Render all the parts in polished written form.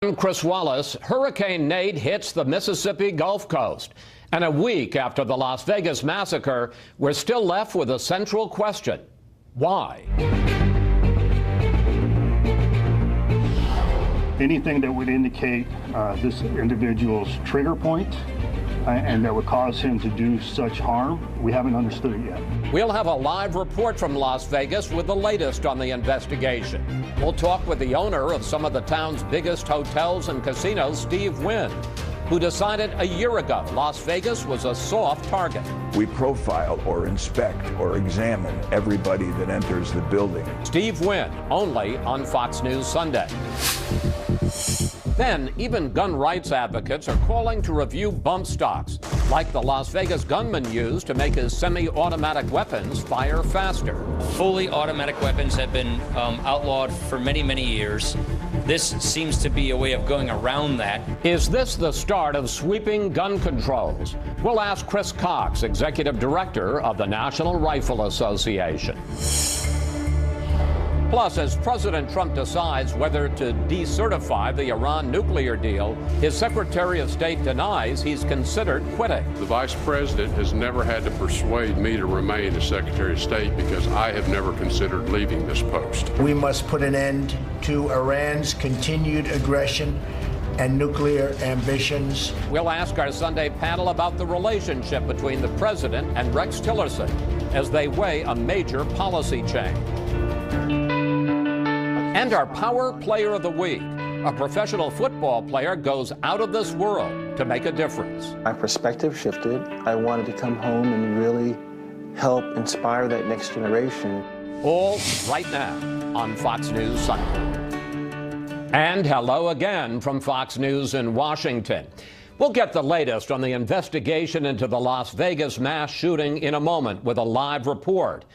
I'm Chris Wallace. Hurricane Nate hits the Mississippi Gulf Coast. And a week after the Las Vegas massacre, we're still left with a central question. Why? Anything that would indicate this individual's trigger point and that would cause him to do such harm, we haven't understood it yet. We'll have a live report from Las Vegas with the latest on the investigation. We'll talk with the owner of some of the town's biggest hotels and casinos, Steve Wynn, who decided a year ago Las Vegas was a soft target. We profile or inspect or examine everybody that enters the building. Steve Wynn, only on Fox News Sunday. Then, even gun rights advocates are calling to review bump stocks, like the Las Vegas gunman used to make his semi-automatic weapons fire faster. Fully automatic weapons have been outlawed for many, many years. This seems to be a way of going around that. Is this the start of sweeping gun controls? We'll ask Chris Cox, Executive Director of the National Rifle Association. Plus, as President Trump decides whether to decertify the Iran nuclear deal, his Secretary of State denies he's considered quitting. The Vice President has never had to persuade me to remain as Secretary of State because I have never considered leaving this post. We must put an end to Iran's continued aggression and nuclear ambitions. We'll ask our Sunday panel about the relationship between the President and Rex Tillerson as they weigh a major policy change. And our Power Player of the Week. A professional football player goes out of this world to make a difference. My perspective shifted. I wanted to come home and really help inspire that next generation. All right now on Fox News Sunday. And hello again from Fox News in Washington. We'll get the latest on the investigation into the Las Vegas mass shooting in a moment with a live report.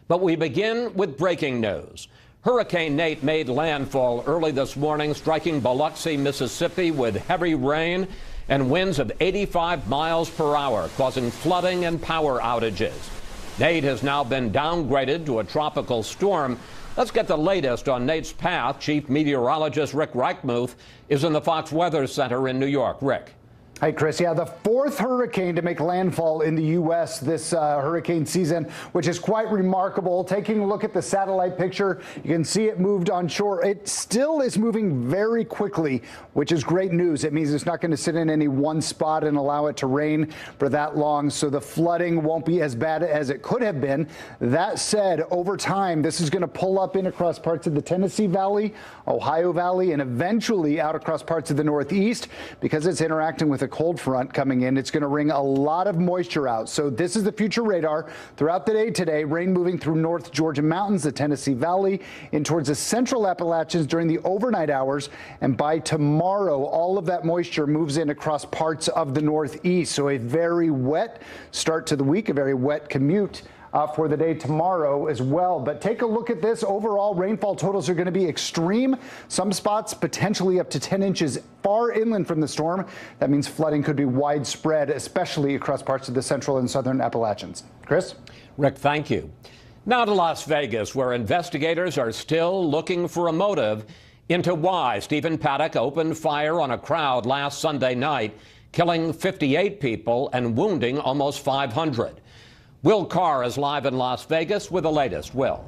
But we begin with breaking news. Hurricane Nate made landfall early this morning, striking Biloxi, Mississippi with heavy rain and winds of 85 miles per hour, causing flooding and power outages. Nate has now been downgraded to a tropical storm. Let's get the latest on Nate's path. Chief Meteorologist Rick Reichmuth is in the Fox Weather Center in New York. Rick. Hey, Chris. Yeah, the fourth hurricane to make landfall in the U.S. this hurricane season, which is quite remarkable. Taking a look at the satellite picture, you can see it moved on shore. It still is moving very quickly, which is great news. It means it's not going to sit in any one spot and allow it to rain for that long, so the flooding won't be as bad as it could have been. That said, over time, this is going to pull up in across parts of the Tennessee Valley, Ohio Valley, and eventually out across parts of the Northeast because it's interacting with a cold front coming in. It's going to wring a lot of moisture out. So this is the future radar. Throughout the day today, rain moving through North Georgia mountains, the Tennessee Valley, in towards the central Appalachians during the overnight hours. And by tomorrow, all of that moisture moves in across parts of the Northeast. So a very wet start to the week, a very wet commute for the day tomorrow as well. But take a look at this. Overall, rainfall totals are going to be extreme. Some spots potentially up to 10 inches far inland from the storm. That means flooding could be widespread, especially across parts of the central and southern Appalachians. Chris? Rick, thank you. Now to Las Vegas, where investigators are still looking for a motive into why Stephen Paddock opened fire on a crowd last Sunday night, killing 58 people and wounding almost 500. Will Carr is live in Las Vegas with the latest. Will.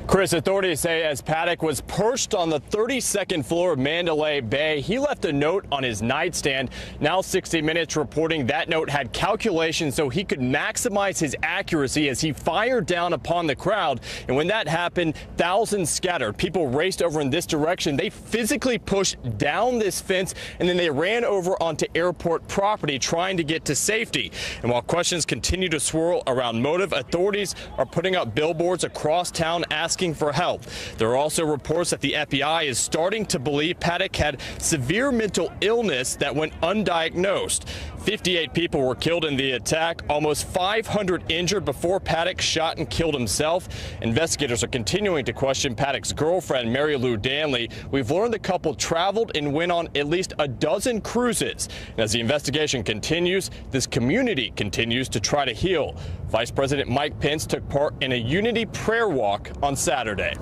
Chris, authorities say as Paddock was perched on the 32nd floor of Mandalay Bay, he left a note on his nightstand. Now 60 Minutes reporting that note had calculations so he could maximize his accuracy as he fired down upon the crowd. And when that happened, thousands scattered. People raced over in this direction. They physically pushed down this fence and then they ran over onto airport property trying to get to safety. And while questions continue to swirl around motive, authorities are putting up billboards across town asking for help. There are also reports that the FBI is starting to believe Paddock had severe mental illness that went undiagnosed. 58 people were killed in the attack, almost 500 injured before Paddock shot and killed himself. Investigators are continuing to question Paddock's girlfriend, Mary Lou Danley. We've learned the couple traveled and went on at least a dozen cruises. And as the investigation continues, this community continues to try to heal. Vice President Mike Pence took part in a unity prayer walk on Saturday.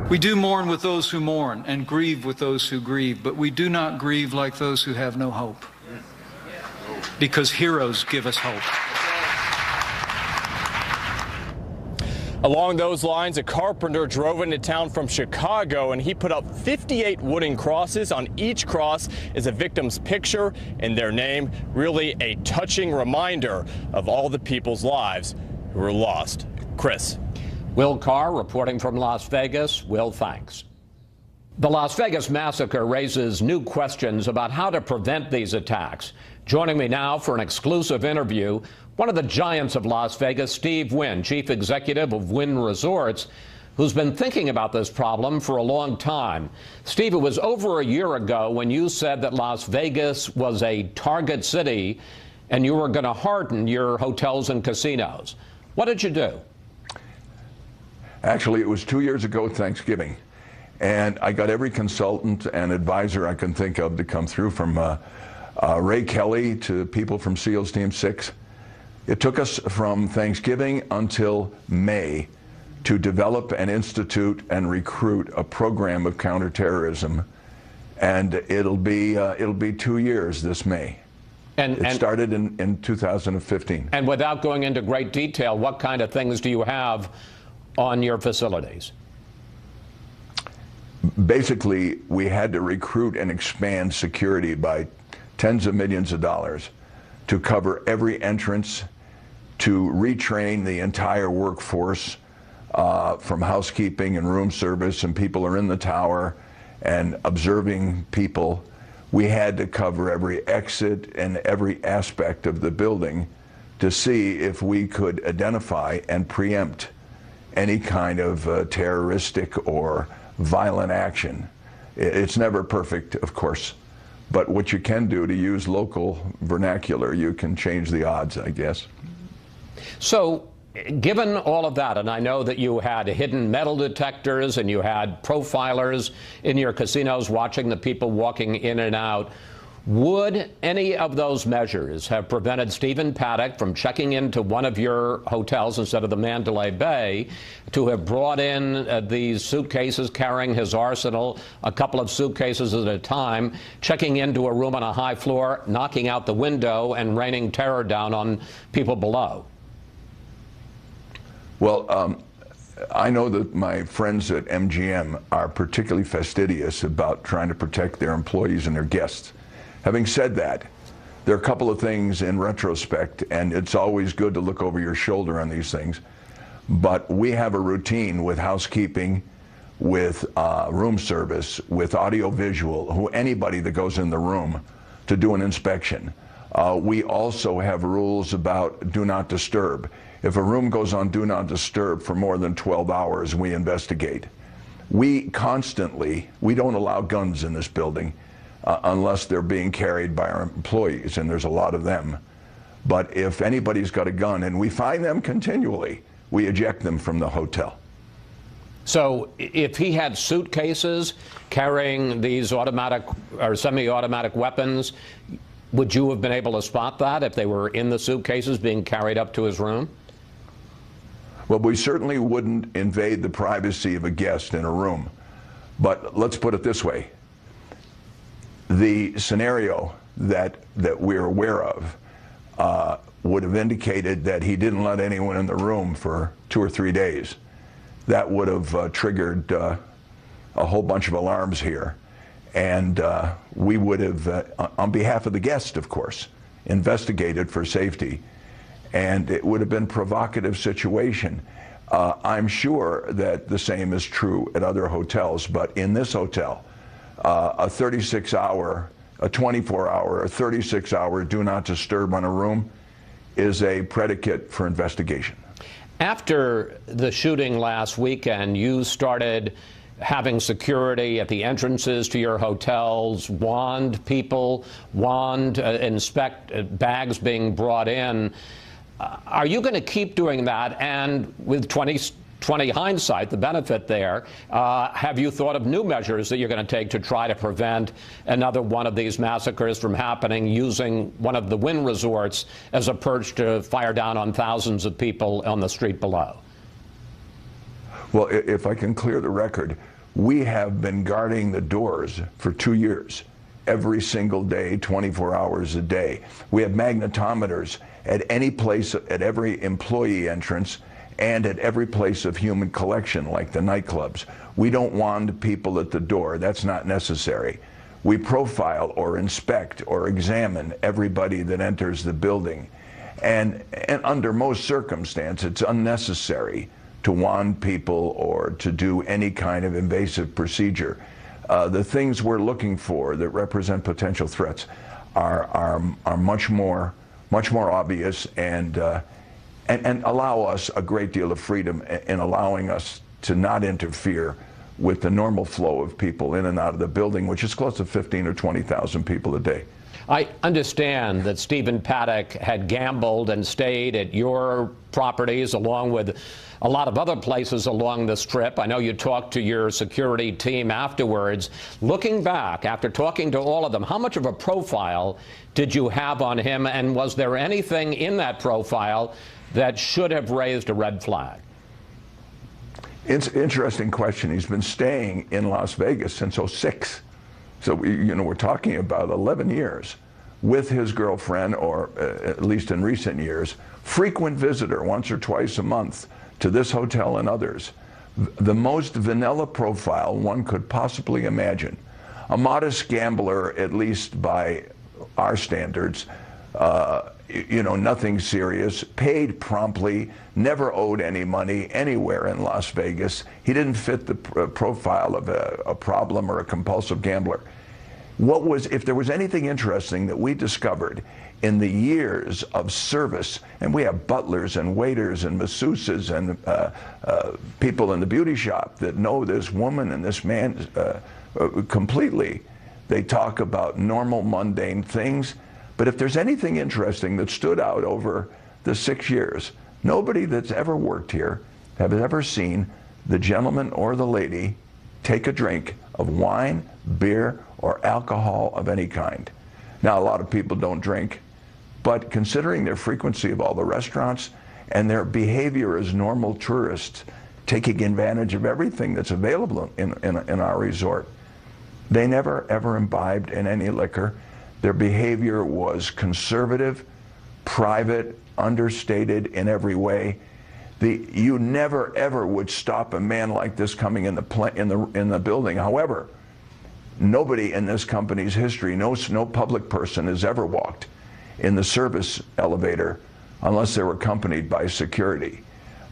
We do mourn with those who mourn and grieve with those who grieve, but we do not grieve like those who have no hope, because heroes give us hope. Along those lines, a carpenter drove into town from Chicago and he put up 58 wooden crosses. On each cross is a victim's picture and their name. Really a touching reminder of all the people's lives who were lost. Chris. Will Carr reporting from Las Vegas. Will, thanks. The Las Vegas massacre raises new questions about how to prevent these attacks. Joining me now for an exclusive interview, one of the giants of Las Vegas, Steve Wynn, chief executive of Wynn Resorts, who's been thinking about this problem for a long time. Steve, it was over a year ago when you said that Las Vegas was a target city and you were going to harden your hotels and casinos. What did you do? Actually, it was 2 years ago Thanksgiving, and I got every consultant and advisor I can think of to come through, from Ray Kelly to people from SEALs Team 6. It took us from Thanksgiving until May to develop and institute and recruit a program of counterterrorism, and it'll be 2 years this May. It started in 2015. And without going into great detail, what kind of things do you have on your facilities? Basically, we had to recruit and expand security by tens of millions of dollars to cover every entrance, to retrain the entire workforce, from housekeeping and room service, and people are in the tower and observing people. We had to cover every exit and every aspect of the building to see if we could identify and preempt any kind of terroristic or violent action. It's never perfect, of course, but what you can do, to use local vernacular, you can change the odds, I guess. So, given all of that, and I know that you had hidden metal detectors and you had profilers in your casinos watching the people walking in and out, would any of those measures have prevented Stephen Paddock from checking into one of your hotels instead of the Mandalay Bay, to have brought in these suitcases carrying his arsenal, a couple of suitcases at a time, checking into a room on a high floor, knocking out the window and raining terror down on people below? Well, I know that my friends at MGM are particularly fastidious about trying to protect their employees and their guests. Having said that, there are a couple of things in retrospect, and it's always good to look over your shoulder on these things, but we have a routine with housekeeping, with room service, with audio-visual, anybody that goes in the room to do an inspection. We also have rules about do not disturb. If a room goes on do not disturb for more than 12 hours, we investigate. We don't allow guns in this building unless they're being carried by our employees, and there's a lot of them. But if anybody's got a gun, and we find them continually, we eject them from the hotel. So if he had suitcases carrying these automatic or semi-automatic weapons, would you have been able to spot that if they were in the suitcases being carried up to his room? Well, we certainly wouldn't invade the privacy of a guest in a room. But let's put it this way. The scenario that we're aware of would have indicated that he didn't let anyone in the room for 2 or 3 days. That would have triggered a whole bunch of alarms here. And we would have, on behalf of the guest, of course, investigated for safety. And it would have been a provocative situation. I'm sure that the same is true at other hotels, but in this hotel, a 36-hour, a 24-hour, a 36-hour do not disturb on a room is a predicate for investigation. After the shooting last weekend, you started having security at the entrances to your hotels, wand people, inspect bags being brought in. Are you going to keep doing that? And with 2020 hindsight, the benefit there, have you thought of new measures that you're going to take to try to prevent another one of these massacres from happening, using one of the Wynn resorts as a perch to fire down on thousands of people on the street below? Well, if I can clear the record, We have been guarding the doors for 2 years, every single day, 24 hours a day. We have magnetometers at any place, at every employee entrance, and at every place of human collection, like the nightclubs. We don't wand people at the door. That's not necessary. We profile or inspect or examine everybody that enters the building. And under most circumstances, it's unnecessary to wand people or to do any kind of invasive procedure. The things we're looking for that represent potential threats are much more obvious and allow us a great deal of freedom in allowing us to not interfere with the normal flow of people in and out of the building, which is close to 15 or 20,000 people a day. I understand that Stephen Paddock had gambled and stayed at your properties along with a lot of other places along the Strip. I know you talked to your security team afterwards. Looking back, after talking to all of them, how much of a profile did you have on him, and was there anything in that profile that should have raised a red flag? It's an interesting question. He's been staying in Las Vegas since '06. So, we're talking about 11 years with his girlfriend, or at least in recent years, frequent visitor once or twice a month to this hotel and others. The most vanilla profile one could possibly imagine. A modest gambler, at least by our standards, nothing serious, paid promptly, never owed any money anywhere in Las Vegas. He didn't fit the profile of a problem or a compulsive gambler. If there was anything interesting that we discovered in the years of service, and we have butlers and waiters and masseuses and people in the beauty shop that know this woman and this man completely. They talk about normal, mundane things. But if there's anything interesting that stood out over the 6 years, nobody that's ever worked here have ever seen the gentleman or the lady take a drink of wine, beer, or alcohol of any kind. Now, a lot of people don't drink, but considering their frequency of all the restaurants and their behavior as normal tourists, taking advantage of everything that's available in our resort, they never ever imbibed in any liquor. Their behavior was conservative, private, understated in every way. You never ever would stop a man like this coming in the building. However, nobody in this company's history, no public person has ever walked in the service elevator unless they were accompanied by security.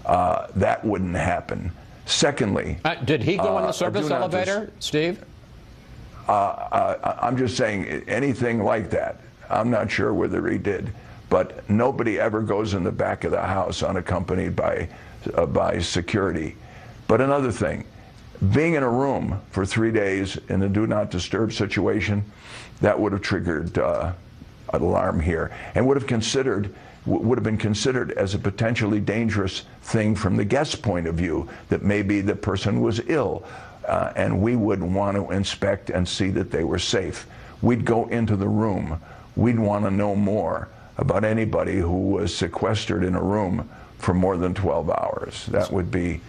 That wouldn't happen. Secondly, did he go in the service elevator, Steve? I'm just saying anything like that. I'm not sure whether he did, but nobody ever goes in the back of the house unaccompanied by security. But another thing, being in a room for 3 days in a do not disturb situation, that would have triggered an alarm here, and would have been considered as a potentially dangerous thing from the guest's point of view, that maybe the person was ill. And we would want to inspect and see that they were safe. We'd go into the room. We'd want to know more about anybody who was sequestered in a room for more than 12 hours. That would be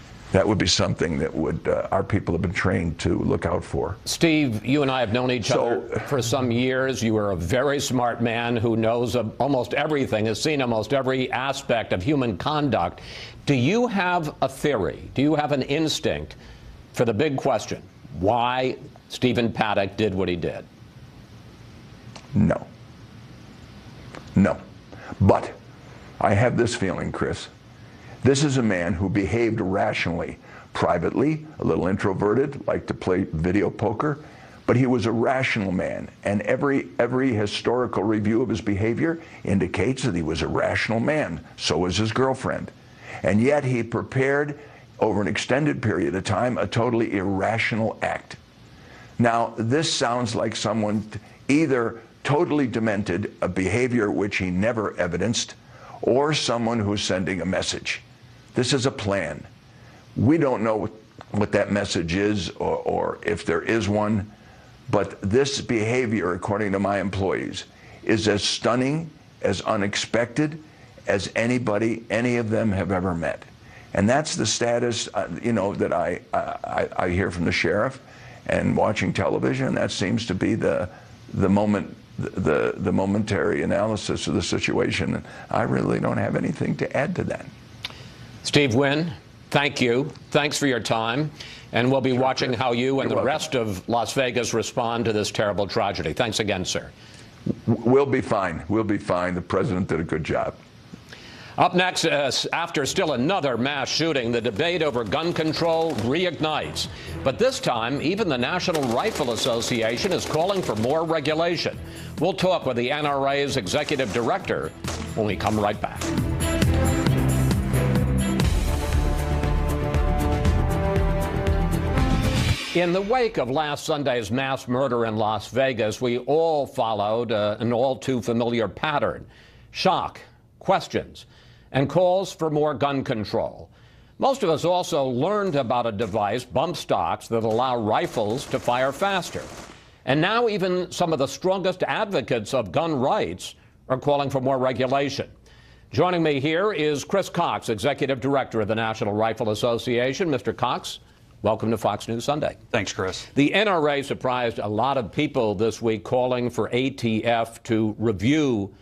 something that our people have been trained to look out for. Steve, you and I have known each other for some years. You are a very smart man who knows almost everything, has seen almost every aspect of human conduct. Do you have a theory? Do you have an instinct for the big question, why Stephen Paddock did what he did? No. But I have this feeling, Chris. This is a man who behaved rationally, privately, a little introverted, liked to play video poker, but he was a rational man, and every historical review of his behavior indicates that he was a rational man. So was his girlfriend. And yet he prepared, over an extended period of time, a totally irrational act. Now, this sounds like someone either totally demented, a behavior which he never evidenced, or someone who's sending a message. This is a plan. We don't know what that message is, or if there is one, but this behavior, according to my employees, is as stunning, as unexpected as any of them have ever met. And that's the status, you know, that I hear from the sheriff and watching television. That seems to be the momentary analysis of the situation. I really don't have anything to add to that. Steve Wynn, thank you. Thanks for your time. And we'll be watching how you and the rest of Las Vegas respond to this terrible tragedy. Thanks again, sir. We'll be fine. We'll be fine. The president did a good job. Up next, after still another mass shooting, the debate over gun control reignites. But this time, even the National Rifle Association is calling for more regulation. We'll talk with the NRA's executive director when we come right back. In the wake of last Sunday's mass murder in Las Vegas, we all followed an all too familiar pattern: shock, questions, and calls for more gun control. Most of us also learned about a device, bump stocks, that allow rifles to fire faster. And now even some of the strongest advocates of gun rights are calling for more regulation. Joining me here is Chris Cox, Executive Director of the National Rifle Association. Mr. Cox, welcome to Fox News Sunday. Thanks, Chris. The NRA surprised a lot of people this week, calling for ATF to review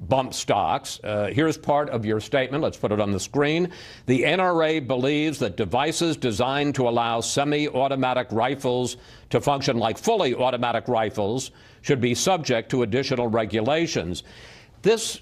bump stocks. Here's part of your statement. Let's put it on the screen. The NRA believes that devices designed to allow semi-automatic rifles to function like fully automatic rifles should be subject to additional regulations. This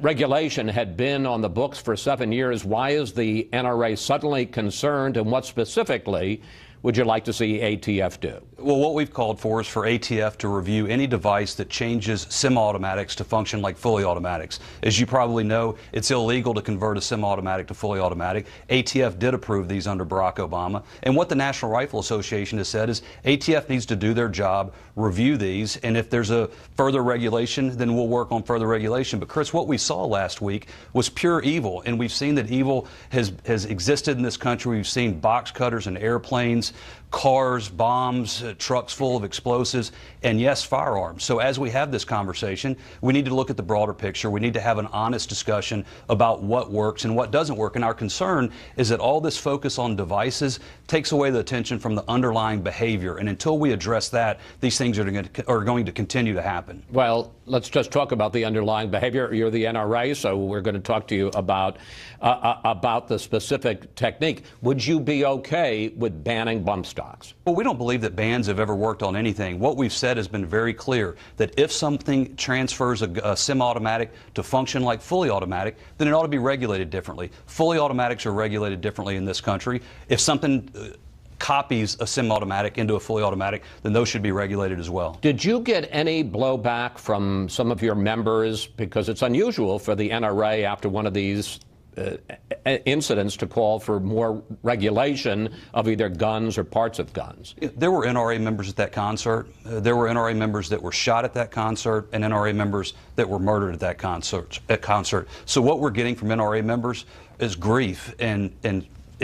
regulation had been on the books for 7 years. Why is the NRA suddenly concerned, and what specifically would you like to see ATF do? Well, what we've called for is for ATF to review any device that changes semi-automatics to function like fully automatics. As you probably know, it's illegal to convert a semi-automatic to fully automatic. ATF did approve these under Barack Obama. And what the National Rifle Association has said is ATF needs to do their job, review these, and if there's a further regulation, then we'll work on further regulation. But Chris, what we saw last week was pure evil, and we've seen that evil has existed in this country. We've seen box cutters and airplanes, cars, bombs, trucks full of explosives, and yes, firearms. So as we have this conversation, we need to look at the broader picture. We need to have an honest discussion about what works and what doesn't work. And our concern is that all this focus on devices takes away the attention from the underlying behavior. And until we address that, these things are going to continue to happen. Well, let's just talk about the underlying behavior. You're the NRA, so we're going to talk to you about the specific technique. Would you be okay with banning bump stocks? Well, we don't believe that bans have ever worked on anything. What we've said has been very clear, that if something transfers a semi-automatic to function like fully automatic, then it ought to be regulated differently. Fully automatics are regulated differently in this country. If something copies a semi-automatic into a fully automatic, then those should be regulated as well. Did you get any blowback from some of your members? Because it's unusual for the NRA after one of these incidents to call for more regulation of either guns or parts of guns. There were NRA members at that concert. There were NRA members that were shot at that concert, and NRA members that were murdered at that concert. So what we're getting from NRA members is grief and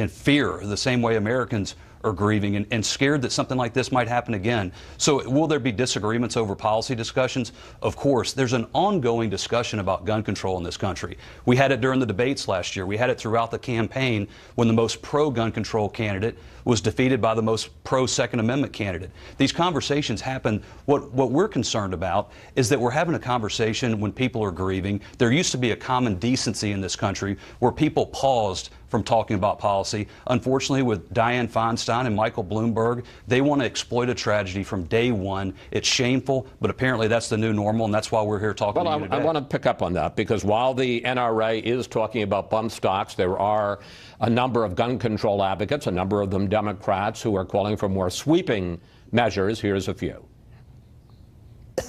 fear, the same way Americans are grieving and scared that something like this might happen again. So will there be disagreements over policy discussions? Of course. There's an ongoing discussion about gun control in this country. We had it during the debates last year. We had it throughout the campaign when the most pro-gun control candidate was defeated by the most pro-Second Amendment candidate. These conversations happen. What we're concerned about is that we're having a conversation when people are grieving. There used to be a common decency in this country where people paused from talking about policy. Unfortunately, with Dianne Feinstein and Michael Bloomberg, they want to exploit a tragedy from day one. It's shameful, but apparently that's the new normal, and that's why we're here talking to you today. I want to pick up on that, because while the NRA is talking about bump stocks, there are a number of gun control advocates, a number of them Democrats, who are calling for more sweeping measures. Here's a few.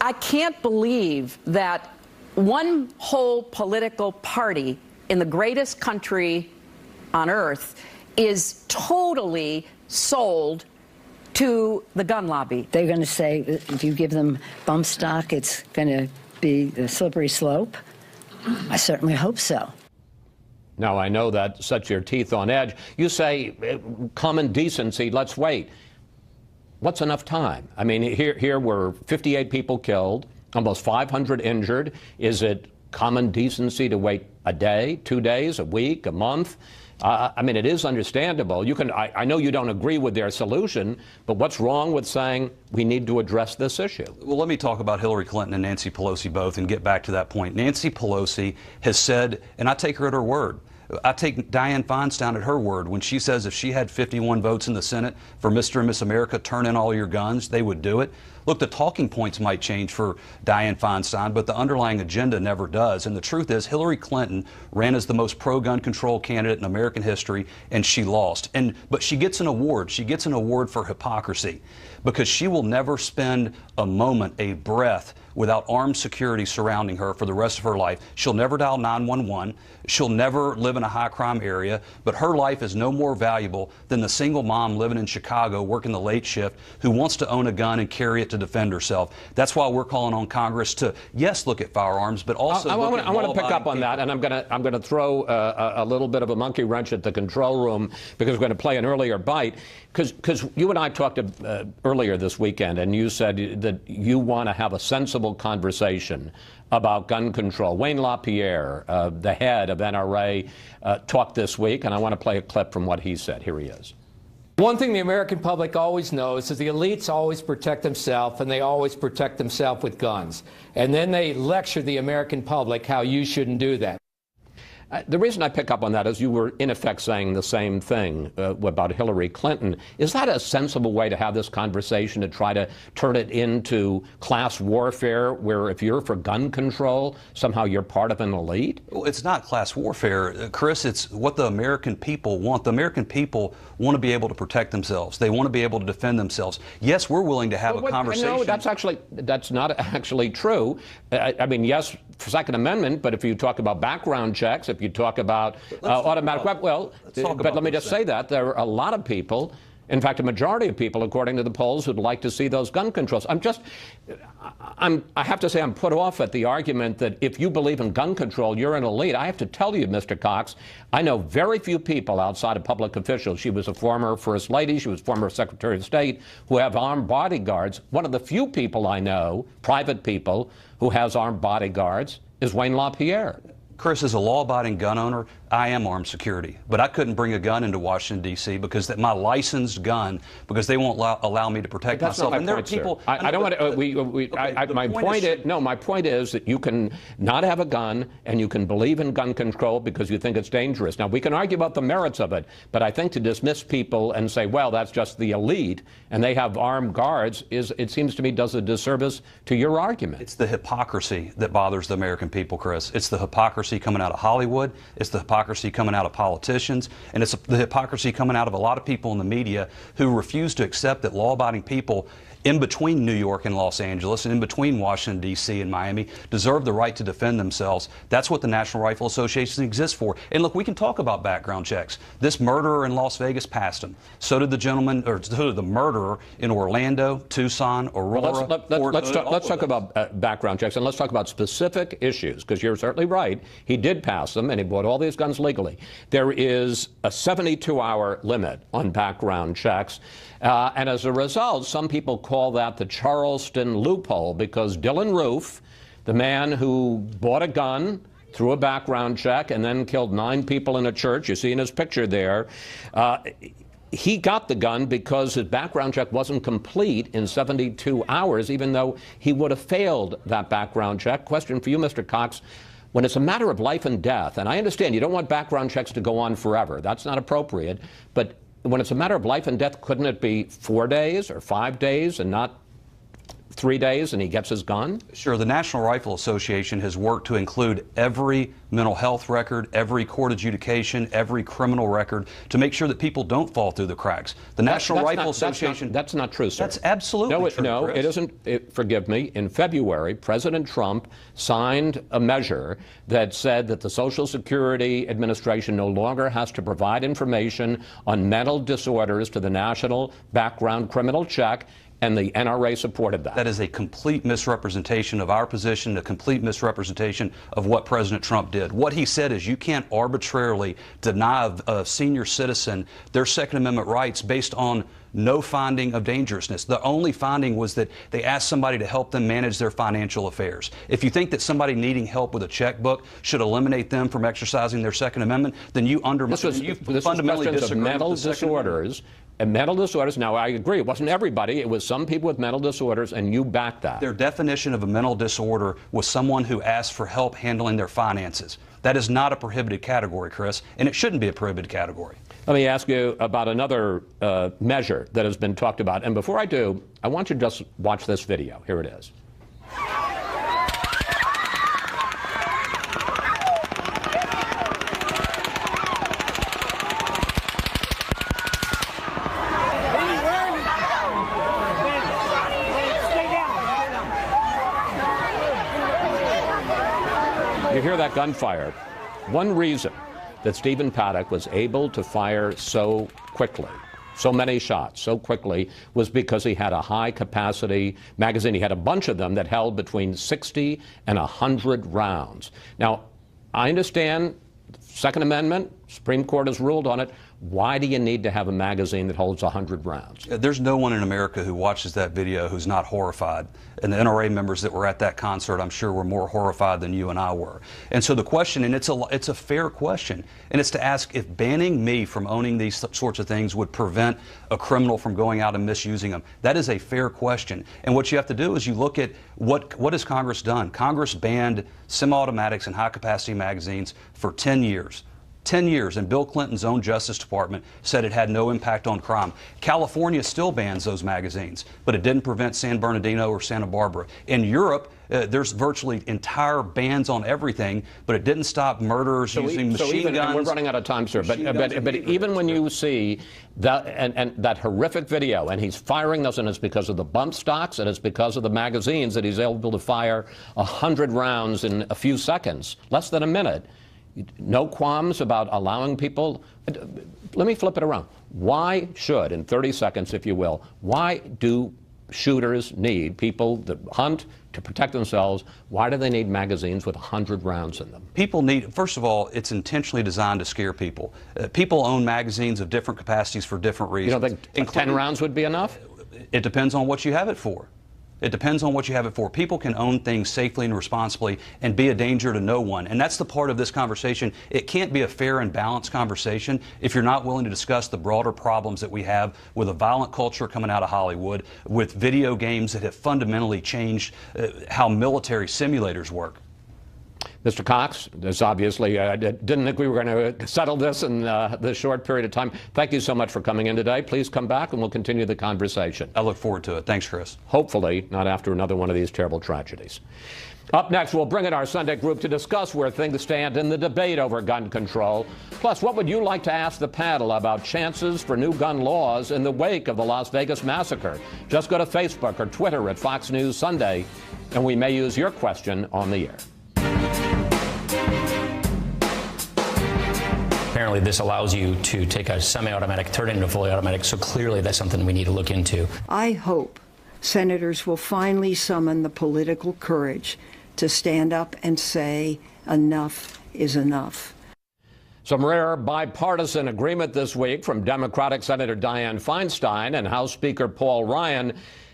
I can't believe that one whole political party in the greatest country on earth is totally sold to the gun lobby. They're going to say that if you give them bump stock, it's going to be a slippery slope. I certainly hope so. Now, I know that sets your teeth on edge. You say common decency, let's wait. What's enough time? I mean, here were 58 people killed, almost 500 injured. Is it common decency to wait a day, 2 days, a week, a month? I mean, it is understandable. I know you don't agree with their solution, but what's wrong with saying we need to address this issue? Well, let me talk about Hillary Clinton and Nancy Pelosi both and get back to that point. Nancy Pelosi has said, and I take her at her word, I take Dianne Feinstein at her word when she says if she had 51 votes in the Senate for Mr. and Miss America, turn in all your guns, they would do it. Look, the talking points might change for Dianne Feinstein, but the underlying agenda never does. And the truth is, Hillary Clinton ran as the most pro-gun control candidate in American history, and she lost. But she gets an award. She gets an award for hypocrisy, because she will never spend a moment, a breath, without armed security surrounding her for the rest of her life. She'll never dial 911. She'll never live in a high-crime area. But her life is no more valuable than the single mom living in Chicago working the late shift who wants to own a gun and carry it to defend herself. That's why we're calling on Congress to, yes, look at firearms, but also I want to pick up on that, and I'm going to throw a little bit of a monkey wrench at the control room, because we're going to play an earlier bite. Because you and I talked earlier this weekend, and you said that you want to have a sensible conversation about gun control. Wayne LaPierre, the head of NRA, talked this week, and I want to play a clip from what he said. Here he is. One thing the American public always knows is the elites always protect themselves, and they always protect themselves with guns. And then they lecture the American public how you shouldn't do that. The reason I pick up on that is you were, in effect, saying the same thing about Hillary Clinton. Is that a sensible way to have this conversation, to try to turn it into class warfare, where if you're for gun control, somehow you're part of an elite? Well, it's not class warfare, Chris. It's what the American people want. The American people want to be able to protect themselves. They want to be able to defend themselves. Yes, we're willing to have a conversation. No, that's not actually true. I mean, yes, Second Amendment, but if you talk about background checks, if you talk about automatic weapons, well, but let me just say that there are a lot of people, in fact, a majority of people, according to the polls, who'd like to see those gun controls. I have to say I'm put off at the argument that if you believe in gun control, you're an elite. I have to tell you, Mr. Cox, I know very few people outside of public officials. She was a former First Lady. She was former Secretary of State, who have armed bodyguards. One of the few people I know, private people, who has armed bodyguards is Wayne LaPierre. Chris, as a law-abiding gun owner, I am armed security, but I couldn't bring a gun into Washington, D.C. because my licensed gun, because they won't allow me to protect myself. And there are people. I don't want to. My point is that you can not have a gun and you can believe in gun control because you think it's dangerous. Now we can argue about the merits of it, but I think to dismiss people and say, well, that's just the elite and they have armed guards, it seems to me, does a disservice to your argument. It's the hypocrisy that bothers the American people, Chris. It's the hypocrisy coming out of Hollywood. It's the hypocrisy coming out of politicians, and it's the hypocrisy coming out of a lot of people in the media who refuse to accept that law-abiding people in between New York and Los Angeles and in between Washington, D.C. and Miami deserve the right to defend themselves. That's what the National Rifle Association exists for. And look, we can talk about background checks. This murderer in Las Vegas passed them. So did the gentleman, or so did the murderer in Orlando, Tucson, Aurora. Let's talk about background checks, and let's talk about specific issues, because you're certainly right. He did pass them, and he bought all these guns legally. There is a 72-hour limit on background checks. And as a result, some people call that the Charleston loophole, because Dylan Roof, the man who bought a gun through a background check and then killed 9 people in a church, you see in his picture there, he got the gun because his background check wasn't complete in 72 hours, even though he would have failed that background check. Question for you, Mr. Cox. When it's a matter of life and death, and I understand you don't want background checks to go on forever. That's not appropriate. But when it's a matter of life and death, couldn't it be 4 days or 5 days and not 3 days and he gets his gun? Sure. The National Rifle Association has worked to include every mental health record, every court adjudication, every criminal record to make sure that people don't fall through the cracks. The National Rifle Association... That's not true, sir. That's absolutely true, No, Chris. it isn't. Forgive me. In February, President Trump signed a measure that said that the Social Security Administration no longer has to provide information on mental disorders to the National Background Criminal Check, and the NRA supported that. That is a complete misrepresentation of our position, a complete misrepresentation of what President Trump did. What he said is you can't arbitrarily deny a senior citizen their Second Amendment rights based on no finding of dangerousness. The only finding was that they asked somebody to help them manage their financial affairs. If you think that somebody needing help with a checkbook should eliminate them from exercising their Second Amendment, then you fundamentally disagree with mental disorders. And mental disorders, now I agree, it wasn't everybody, it was some people with mental disorders, and you backed that. Their definition of a mental disorder was someone who asked for help handling their finances. That is not a prohibited category, Chris, and it shouldn't be a prohibited category. Let me ask you about another measure that has been talked about. And before I do, I want you to just watch this video. Here it is. You hear that gunfire. One reason that Stephen Paddock was able to fire so quickly, so many shots so quickly, was because he had a high-capacity magazine. He had a bunch of them that held between 60 and 100 rounds. Now, I understand Second Amendment, Supreme Court has ruled on it. Why do you need to have a magazine that holds 100 rounds? There's no one in America who watches that video who's not horrified. And the NRA members that were at that concert, I'm sure, were more horrified than you and I were. And so the question, and it's a fair question, and it's to ask if banning me from owning these sorts of things would prevent a criminal from going out and misusing them. That is a fair question. And what you have to do is you look at what has Congress done. Congress banned semi-automatics and high-capacity magazines for 10 years. 10 years, and Bill Clinton's own Justice Department said it had no impact on crime. California still bans those magazines, but it didn't prevent San Bernardino or Santa Barbara. In Europe, there's virtually entire bans on everything, but it didn't stop murderers using machine guns. And we're running out of time, sir, but even when you see that, and that horrific video, and he's firing those, and it's because of the bump stocks, and it's because of the magazines that he's able to fire 100 rounds in a few seconds, less than a minute. No qualms about allowing people. Let me flip it around. Why should, in 30 seconds, if you will, why do shooters need people that hunt to protect themselves? Why do they need magazines with 100 rounds in them? People need, first of all, it's intentionally designed to scare people. People own magazines of different capacities for different reasons. You don't think 10 rounds would be enough? It depends on what you have it for. It depends on what you have it for. People can own things safely and responsibly and be a danger to no one. And that's the part of this conversation. It can't be a fair and balanced conversation if you're not willing to discuss the broader problems that we have with a violent culture coming out of Hollywood, with video games that have fundamentally changed how military simulators work. Mr. Cox, this obviously didn't think we were going to settle this in this short period of time. Thank you so much for coming in today. Please come back and we'll continue the conversation. I look forward to it. Thanks, Chris. Hopefully not after another one of these terrible tragedies. Up next, we'll bring in our Sunday group to discuss where things stand in the debate over gun control. Plus, what would you like to ask the panel about chances for new gun laws in the wake of the Las Vegas massacre? Just go to Facebook or Twitter at Fox News Sunday, and we may use your question on the air. Apparently this allows you to take a semi-automatic, turn it into fully automatic, so clearly that's something we need to look into. I hope senators will finally summon the political courage to stand up and say enough is enough. Some rare bipartisan agreement this week from Democratic Senator Dianne Feinstein and House Speaker Paul Ryan,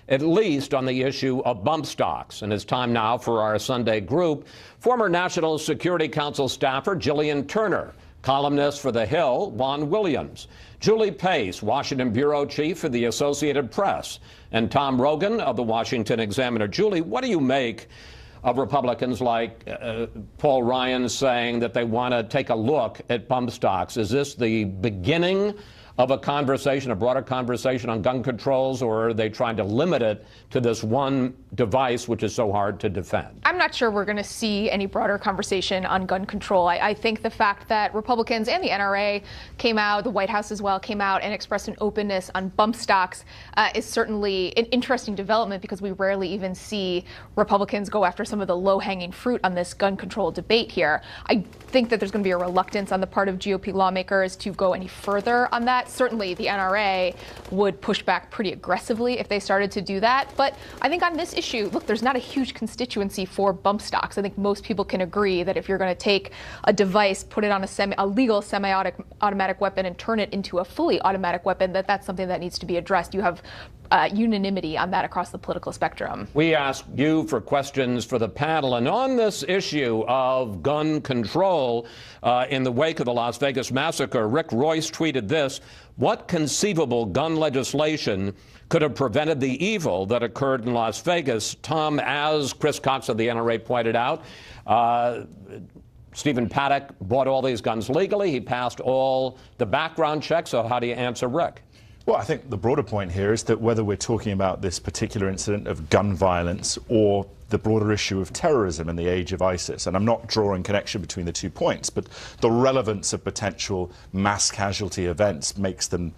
at least on the issue of bump stocks. And it's time now for our Sunday group. Former National Security Council staffer Jillian Turner, columnist for The Hill, Juan Williams, Julie Pace, Washington bureau chief for the Associated Press, and Tom Rogan of the Washington Examiner. Julie, what do you make of Republicans like Paul Ryan saying that they want to take a look at bump stocks? Is this the beginning of a conversation, a broader conversation on gun controls, or are they trying to limit it to this one device which is so hard to defend? I'm not sure we're going to see any broader conversation on gun control. I think the fact that Republicans and the NRA came out, the White House as well, came out and expressed an openness on bump stocks is certainly an interesting development, because we rarely even see Republicans go after some of the low-hanging fruit on this gun control debate here. I think that there's going to be a reluctance on the part of GOP lawmakers to go any further on that that. Certainly the NRA would push back pretty aggressively if they started to do that. But I think on this issue, look, there's not a huge constituency for bump stocks. I think most people can agree that if you're going to take a device, put it on a legal semi-automatic weapon and turn it into a fully automatic weapon, that's something that needs to be addressed. You have unanimity on that across the political spectrum. We asked you for questions for the panel, and on this issue of gun control in the wake of the Las Vegas massacre, Rick Royce tweeted this: "What conceivable gun legislation could have prevented the evil that occurred in Las Vegas?" Tom, as Chris Cox of the NRA pointed out, Stephen Paddock bought all these guns legally. He passed all the background checks. So how do you answer Rick? Well, I think the broader point here is that whether we're talking about this particular incident of gun violence or the broader issue of terrorism in the age of ISIS, and I'm not drawing connection between the 2 points, but the relevance of potential mass casualty events makes them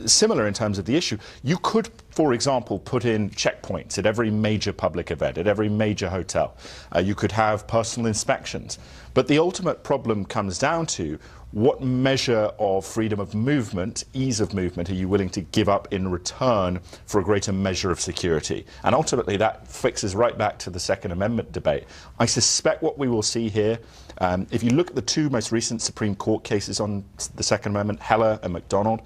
similar in terms of the issue. You could, for example, put in checkpoints at every major public event, at every major hotel. You could have personal inspections. But the ultimate problem comes down to what measure of freedom of movement, ease of movement, are you willing to give up in return for a greater measure of security? And ultimately that fixes right back to the Second Amendment debate. I suspect what we will see here, if you look at the two most recent Supreme Court cases on the Second Amendment, Heller and McDonald,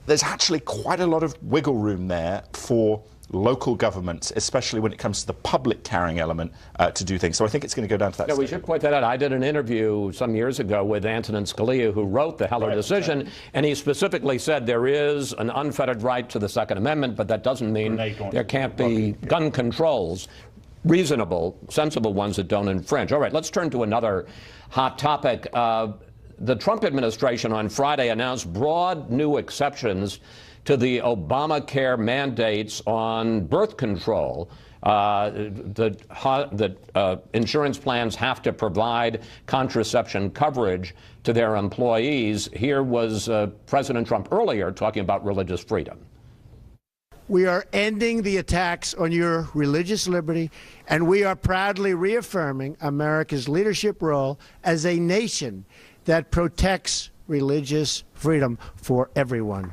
there's actually quite a lot of wiggle room there for local governments, especially when it comes to the public carrying element, to do things. So I think it's going to go down to that. Yeah, we should point that out. I did an interview some years ago with Antonin Scalia, who wrote the Heller decision, and he specifically said there is an unfettered right to the Second Amendment, but that doesn't mean there can't be gun controls, reasonable, sensible ones that don't infringe. All right, let's turn to another hot topic. The Trump administration on Friday announced broad new exceptions to the Obamacare mandates on birth control. The insurance plans have to provide contraception coverage to their employees. Here was President Trump earlier talking about religious freedom. We are ending the attacks on your religious liberty, and we are proudly reaffirming America's leadership role as a nation that protects religious freedom for everyone.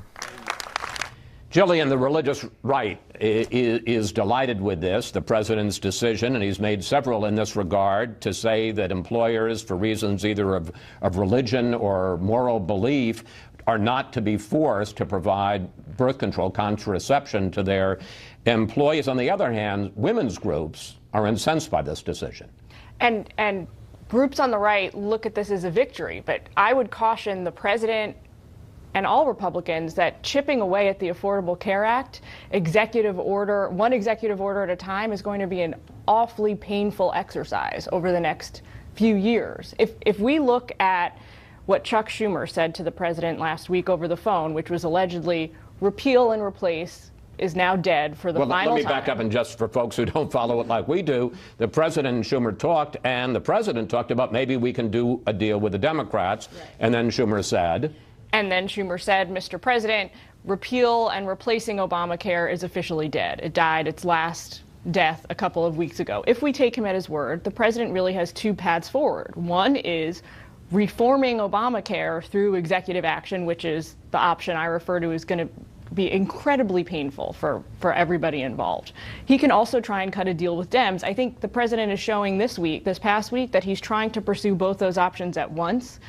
Jillian, the religious right is delighted with this, the president's decision, and he's made several in this regard, to say that employers, for reasons either of religion or moral belief, are not to be forced to provide birth control contraception to their employees. On the other hand, women's groups are incensed by this decision. And groups on the right look at this as a victory, but I would caution the president and all Republicans that chipping away at the Affordable Care Act, one executive order at a time, is going to be an awfully painful exercise over the next few years. If we look at what Chuck Schumer said to the president last week over the phone, which was allegedly repeal and replace is now dead for the final time. Let me back up, and just for folks who don't follow it like we do, the president and Schumer talked, and the president talked about maybe we can do a deal with the Democrats, right. And then Schumer said, Mr. President, repeal and replacing Obamacare is officially dead. It died its last death a couple of weeks ago. If we take him at his word, the president really has two paths forward. One is reforming Obamacare through executive action, which is the option I refer to as going to be incredibly painful for everybody involved. He can also try and cut a deal with Dems. I think the president is showing this past week, that he's trying to pursue both those options at once.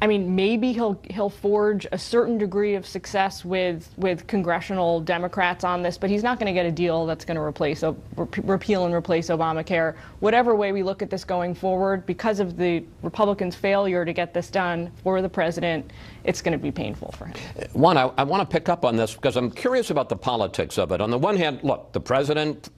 I mean, maybe he'll forge a certain degree of success with congressional Democrats on this, but he's not going to get a deal that's going to repeal and replace Obamacare. Whatever way we look at this going forward, because of the Republicans' failure to get this done for the president, it's going to be painful for him. One, I want to pick up on this because I'm curious about the politics of it. On the one hand, look, the president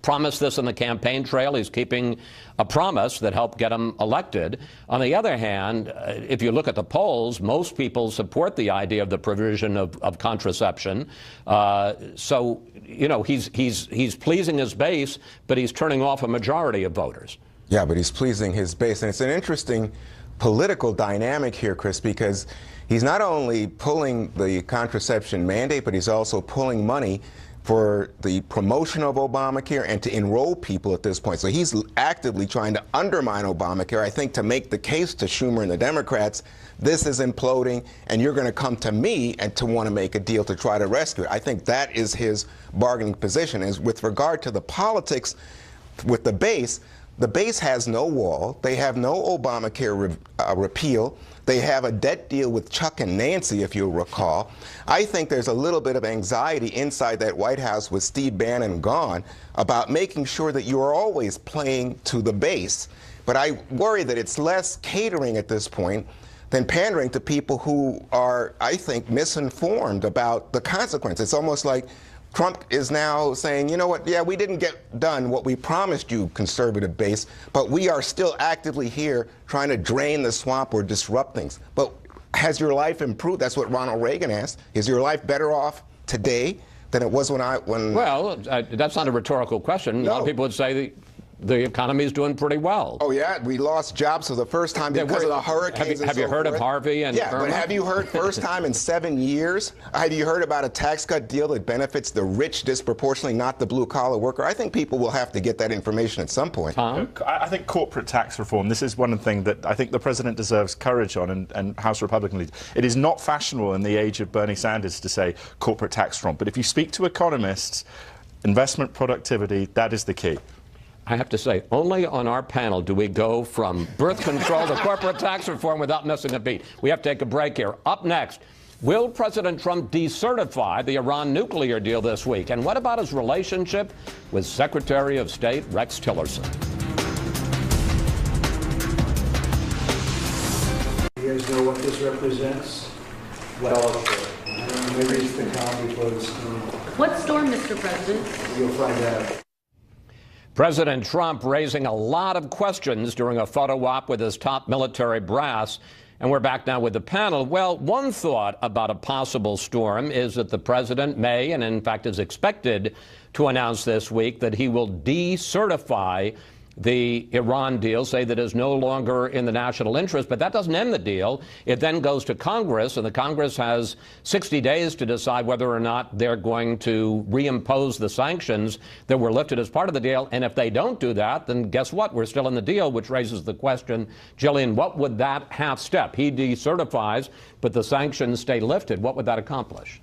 promised this on the campaign trail. He's keeping a promise that helped get him elected. On the other hand, if you look at the polls, most people support the idea of the provision of contraception. So, you know, he's pleasing his base, but he's turning off a majority of voters. Yeah, but he's pleasing his base. And it's an interesting political dynamic here, Chris, because he's not only pulling the contraception mandate, but he's also pulling money for the promotion of Obamacare and to enroll people at this point. So he's actively trying to undermine Obamacare, I think, to make the case to Schumer and the Democrats, this is imploding, and you're going to come to me and to want to make a deal to try to rescue it. I think that is his bargaining position. Is with regard to the politics with the base has no wall. They have no Obamacare repeal. They have a debt deal with Chuck and Nancy, if you'll recall. I think there's a little bit of anxiety inside that White House with Steve Bannon gone about making sure that you are always playing to the base. But I worry that it's less catering at this point than pandering to people who are, I think, misinformed about the consequences. It's almost like Trump is now saying, you know what, yeah, we didn't get done what we promised you, conservative base, but we are still actively here trying to drain the swamp or disrupt things. But has your life improved? That's what Ronald Reagan asked. Is your life better off today than it was when... Well, that's not a rhetorical question. No. A lot of people would say the economy is doing pretty well. Oh, yeah? We lost jobs for the first time because of the hurricanes. Have you heard of Harvey and Yeah, Irma? but have you heard first time in 7 years? Have you heard about a tax cut deal that benefits the rich disproportionately, not the blue-collar worker? I think people will have to get that information at some point. I think corporate tax reform, this is one thing that I think the president deserves courage on, and House Republican leaders. It is not fashionable in the age of Bernie Sanders to say corporate tax reform. But if you speak to economists, investment productivity, that is the key. I have to say, only on our panel do we go from birth control to corporate tax reform without missing a beat. We have to take a break here. Up next, will President Trump decertify the Iran nuclear deal this week? And what about his relationship with Secretary of State Rex Tillerson? You guys know what this represents? Well, maybe it's the calm before the storm. What storm, Mr. President? You'll find out. President Trump raising a lot of questions during a photo op with his top military brass. And we're back now with the panel. Well, one thought about a possible storm is that the president may, and in fact is expected to announce this week, that he will decertify the Iran deal, say that is no longer in the national interest. But that doesn't end the deal. It then goes to Congress, and the Congress has 60 days to decide whether or not they're going to reimpose the sanctions that were lifted as part of the deal. And if they don't do that, then guess what? We're still in the deal, which raises the question, Jillian, what would that half step? He decertifies, but the sanctions stay lifted. What would that accomplish?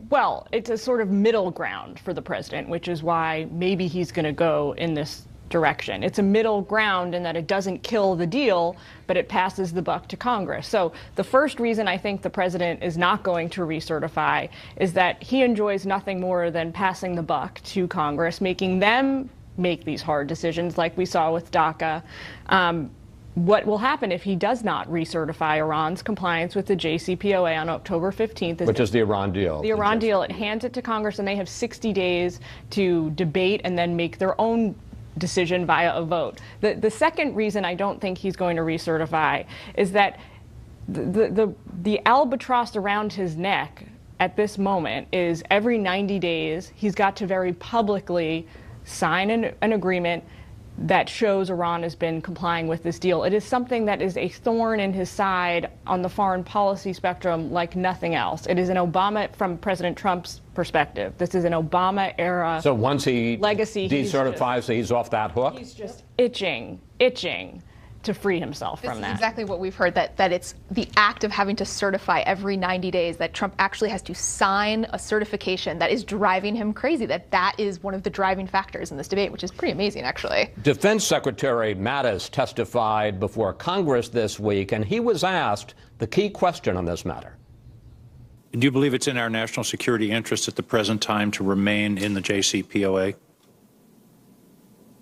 Well, it's a sort of middle ground for the president, which is why maybe he's going to go in this direction. It's a middle ground in that it doesn't kill the deal, but it passes the buck to Congress. So the first reason I think the president is not going to recertify is that he enjoys nothing more than passing the buck to Congress, making them make these hard decisions like we saw with DACA. What will happen if he does not recertify Iran's compliance with the JCPOA on October 15th? Which is the Iran deal. The Iran deal. It hands it to Congress, and they have 60 days to debate and then make their own decision via a vote. The second reason I don't think he's going to recertify is that the albatross around his neck at this moment is every 90 days he's got to very publicly sign an agreement that shows Iran has been complying with this deal. It is something that is a thorn in his side on the foreign policy spectrum like nothing else. It is an Obama, from President Trump's perspective, this is an Obama-era So once he legacy, decertifies, he's off that hook? He's just itching to free himself from that. This is exactly what we've heard, that it's the act of having to certify every 90 days, that Trump actually has to sign a certification that is driving him crazy, that is one of the driving factors in this debate, which is pretty amazing, actually. Defense Secretary Mattis testified before Congress this week, and he was asked the key question on this matter. Do you believe it's in our national security interest at the present time to remain in the JCPOA?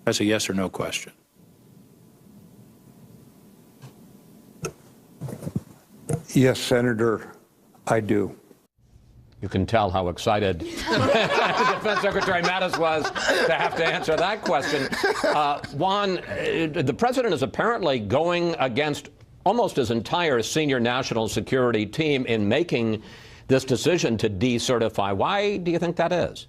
That's a yes or no question. Yes, Senator, I do. You can tell how excited Defense Secretary Mattis was to have to answer that question. Juan, the president is apparently going against almost his entire senior national security team in making this decision to decertify. Why do you think that is?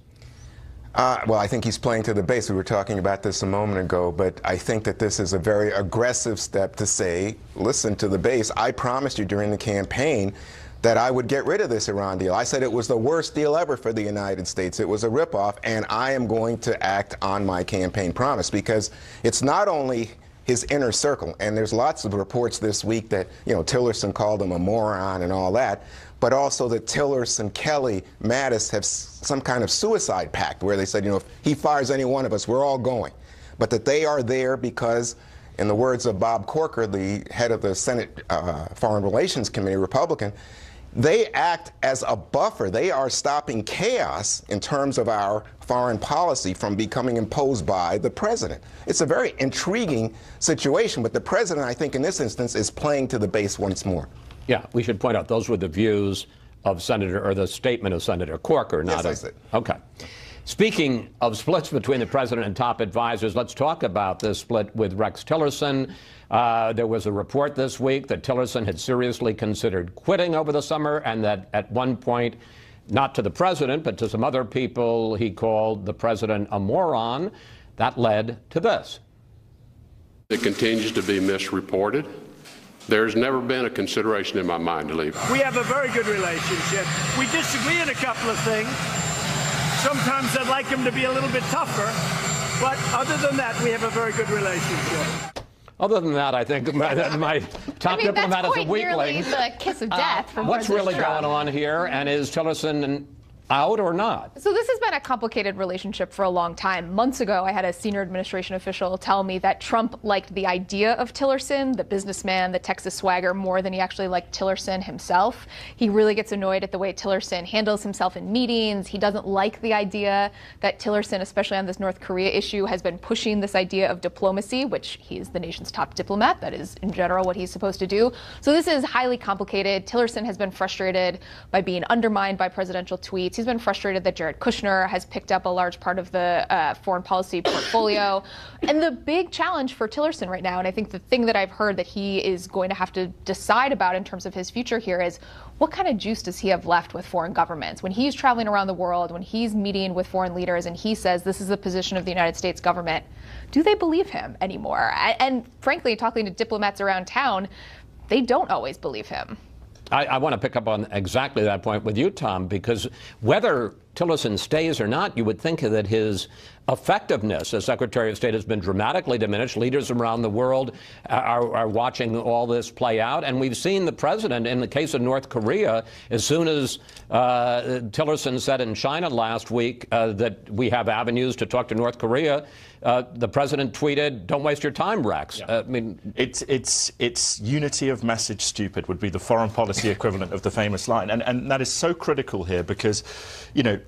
Well, I think he's playing to the base. We were talking about this a moment ago, but I think that this is a very aggressive step to say, listen to the base. I promised you during the campaign that I would get rid of this Iran deal. I said it was the worst deal ever for the United States. It was a ripoff, and I am going to act on my campaign promise, because it's not only his inner circle, and there's lots of reports this week that, you know, Tillerson called him a moron and all that, but also that Tillerson, Kelly, Mattis have some kind of suicide pact where they said, you know, if he fires any one of us, we're all going. But that they are there because, in the words of Bob Corker, the head of the Senate Foreign Relations Committee, Republican, they act as a buffer. They are stopping chaos in terms of our foreign policy from becoming imposed by the president. It's a very intriguing situation, but the president, I think, in this instance, is playing to the base once more. Yeah, we should point out those were the views of Senator, or the statement of Senator Corker, not yes, I said. Okay. Speaking of splits between the president and top advisors, let's talk about this split with Rex Tillerson. There was a report this week that Tillerson had seriously considered quitting over the summer, and that at one point, not to the president, but to some other people, he called the president a moron. That led to this. It continues to be misreported. There's never been a consideration in my mind to leave. We have a very good relationship. We disagree on a couple of things. Sometimes I'd like him to be a little bit tougher, but other than that, we have a very good relationship. Other than that, I think my top diplomat is a weakling. That's the kiss of death from what's President really Trump. going on here, and is Tillerson out or not? So this has been a complicated relationship for a long time. Months ago, I had a senior administration official tell me that Trump liked the idea of Tillerson, the businessman, the Texas swagger, more than he actually liked Tillerson himself. He really gets annoyed at the way Tillerson handles himself in meetings. He doesn't like the idea that Tillerson, especially on this North Korea issue, has been pushing this idea of diplomacy, which he is the nation's top diplomat. That is, in general, what he's supposed to do. So this is highly complicated. Tillerson has been frustrated by being undermined by presidential tweets. He's been frustrated that Jared Kushner has picked up a large part of the foreign policy portfolio. And the big challenge for Tillerson right now, and I think the thing that I've heard that he is going to have to decide about in terms of his future here, is what kind of juice does he have left with foreign governments? When he's traveling around the world, when he's meeting with foreign leaders and he says this is the position of the United States government, do they believe him anymore? And frankly, talking to diplomats around town, they don't always believe him. I want to pick up on exactly that point with you, Tom, because whether Tillerson stays or not, you would think that his effectiveness as Secretary of State has been dramatically diminished. Leaders around the world are watching all this play out. And we've seen the president, in the case of North Korea, as soon as Tillerson said in China last week that we have avenues to talk to North Korea, the president tweeted, "Don't waste your time, Rex." Yeah. I mean, it's unity of message stupid would be the foreign policy equivalent of the famous line. And that is so critical here because, you know,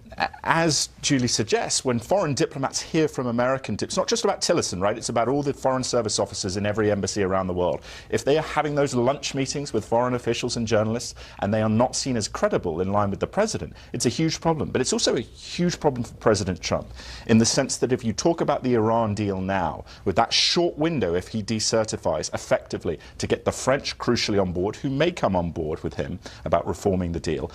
as Julie suggests, when foreign diplomats hear from American it's not just about Tillerson, right? It's about all the foreign service officers in every embassy around the world. If they are having those lunch meetings with foreign officials and journalists and they are not seen as credible in line with the president, it's a huge problem. But it's also a huge problem for President Trump in the sense that if you talk about the Iran deal now, with that short window, if he decertifies effectively to get the French crucially on board, who may come on board with him about reforming the deal,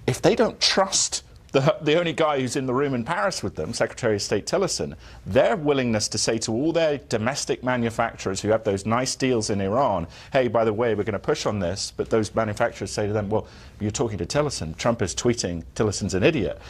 if they don't trust the only guy who's in the room in Paris with them, Secretary of State Tillerson, their willingness to say to all their domestic manufacturers who have those nice deals in Iran, hey, by the way, we're going to push on this, but those manufacturers say to them, well, you're talking to Tillerson. Trump is tweeting Tillerson's an idiot.